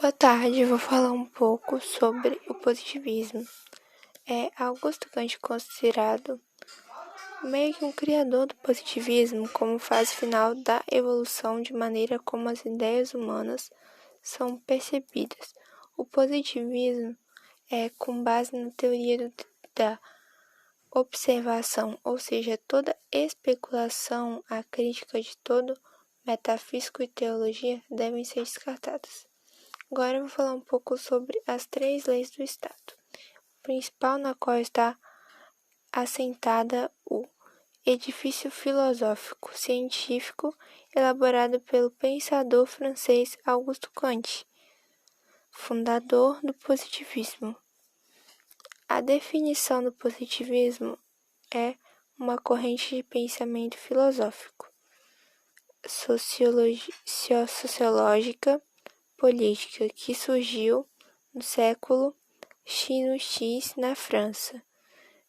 Boa tarde, vou falar um pouco sobre o positivismo. Augusto Kant considerado meio que um criador do positivismo como fase final da evolução de maneira como as ideias humanas são percebidas. O positivismo é com base na teoria da observação, ou seja, toda especulação, a crítica de todo metafísico e teologia devem ser descartadas. Agora eu vou falar um pouco sobre as 3 leis do Estado. O principal na qual está assentada o edifício filosófico científico elaborado pelo pensador francês Auguste Comte, fundador do positivismo. A definição do positivismo é uma corrente de pensamento filosófico, sociológica, política que surgiu no século X na França.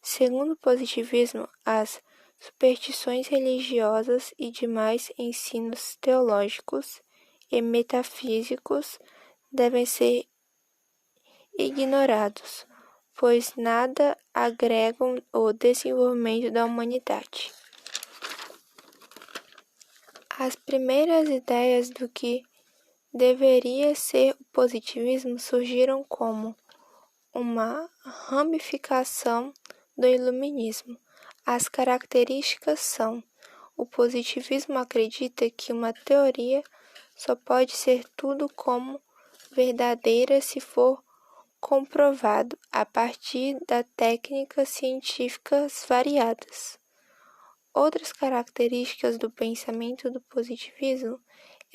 Segundo o positivismo, as superstições religiosas e demais ensinos teológicos e metafísicos devem ser ignorados, pois nada agregam ao desenvolvimento da humanidade. As primeiras ideias do que deveria ser o positivismo surgiram como uma ramificação do iluminismo. As características são: o positivismo acredita que uma teoria só pode ser tudo como verdadeira se for comprovado a partir de técnicas científicas variadas. Outras características do pensamento do positivismo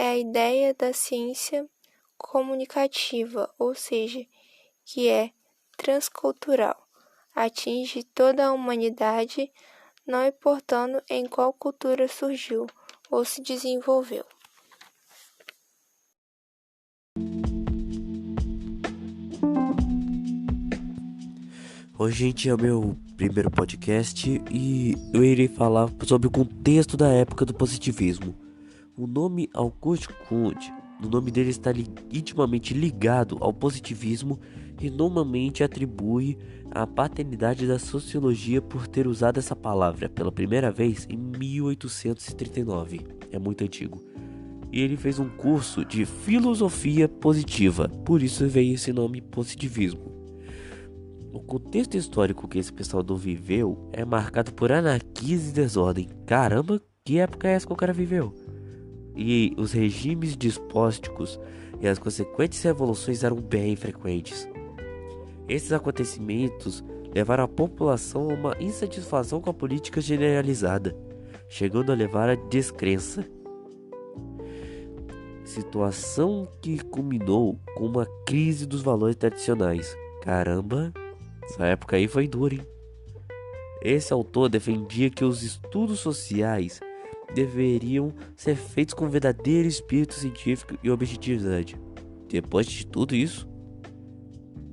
é a ideia da ciência comunicativa, ou seja, que é transcultural, atinge toda a humanidade, não importando em qual cultura surgiu ou se desenvolveu. Oi, gente, é o meu primeiro podcast e eu irei falar sobre o contexto da época do positivismo. O nome Auguste Comte, o nome dele está intimamente ligado ao positivismo e normalmente atribui a paternidade da sociologia por ter usado essa palavra pela primeira vez em 1839. É muito antigo. E ele fez um curso de filosofia positiva, por isso veio esse nome positivismo. O contexto histórico que esse pessoal não viveu é marcado por anarquia e desordem. Caramba, que época é essa que o cara viveu? E os regimes despóticos e as consequentes revoluções eram bem frequentes. Esses acontecimentos levaram a população a uma insatisfação com a política generalizada, chegando a levar à descrença. Situação que culminou com uma crise dos valores tradicionais. Caramba, essa época aí foi dura, hein? Esse autor defendia que os estudos sociais deveriam ser feitos com verdadeiro espírito científico e objetividade. Depois de tudo isso,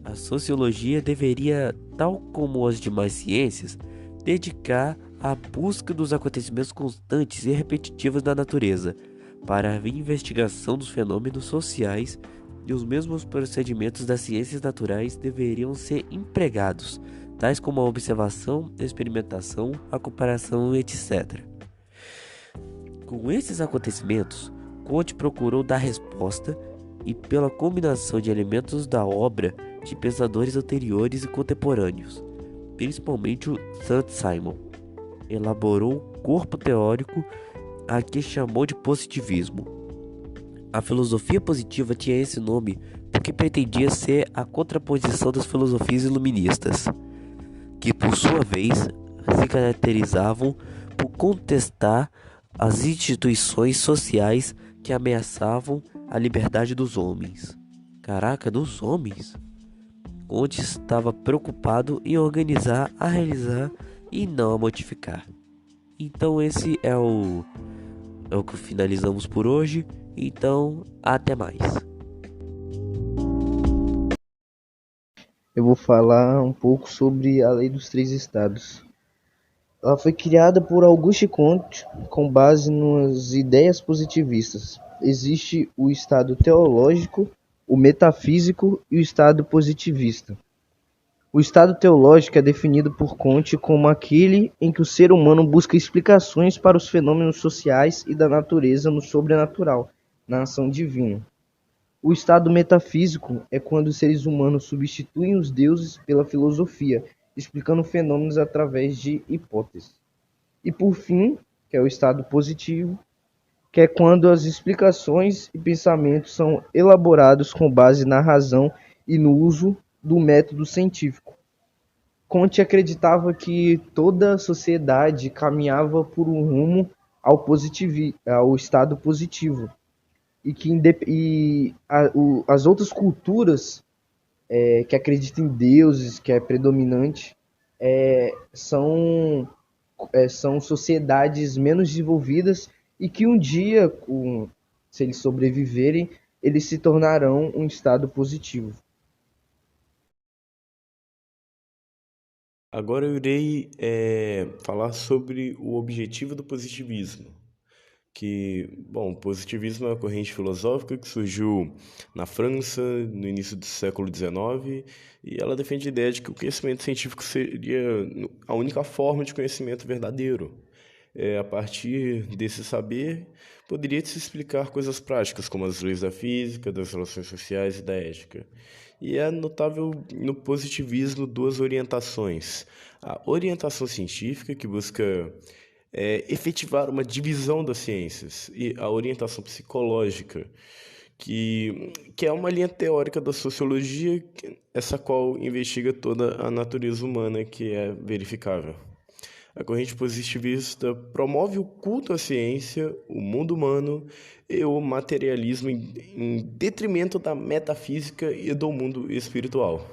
a sociologia deveria, tal como as demais ciências, dedicar à busca dos acontecimentos constantes e repetitivos da natureza, para a investigação dos fenômenos sociais, e os mesmos procedimentos das ciências naturais deveriam ser empregados, tais como a observação, a experimentação, a comparação, etc. Com esses acontecimentos, Comte procurou dar resposta e, pela combinação de elementos da obra de pensadores anteriores e contemporâneos, principalmente o Saint-Simon, elaborou um corpo teórico a que chamou de positivismo. A filosofia positiva tinha esse nome porque pretendia ser a contraposição das filosofias iluministas, que por sua vez se caracterizavam por contestar as instituições sociais que ameaçavam a liberdade dos homens. Caraca, dos homens? Comte estava preocupado em organizar, a realizar e não a modificar. Então esse é o que finalizamos por hoje. Então, até mais. Eu vou falar um pouco sobre a Lei dos Três Estados. Ela foi criada por Auguste Comte com base nas ideias positivistas. Existe o estado teológico, o metafísico e o estado positivista. O estado teológico é definido por Comte como aquele em que o ser humano busca explicações para os fenômenos sociais e da natureza no sobrenatural, na ação divina. O estado metafísico é quando os seres humanos substituem os deuses pela filosofia, explicando fenômenos através de hipóteses. E por fim, que é o estado positivo, que é quando as explicações e pensamentos são elaborados com base na razão e no uso do método científico. Comte acreditava que toda a sociedade caminhava por um rumo ao estado positivo e que as outras culturas que acreditam em deuses, que é predominante, são são sociedades menos desenvolvidas e que um dia, se eles sobreviverem, eles se tornarão um estado positivo. Agora eu irei falar sobre o objetivo do positivismo. O positivismo é uma corrente filosófica que surgiu na França no início do século XIX e ela defende a ideia de que o conhecimento científico seria a única forma de conhecimento verdadeiro. A partir desse saber, poderia se explicar coisas práticas, como as leis da física, das relações sociais e da ética. E é notável no positivismo duas orientações. A orientação científica, que busca efetivar uma divisão das ciências, e a orientação psicológica, que é uma linha teórica da sociologia, essa qual investiga toda a natureza humana que é verificável. A corrente positivista promove o culto à ciência, o mundo humano e o materialismo em detrimento da metafísica e do mundo espiritual.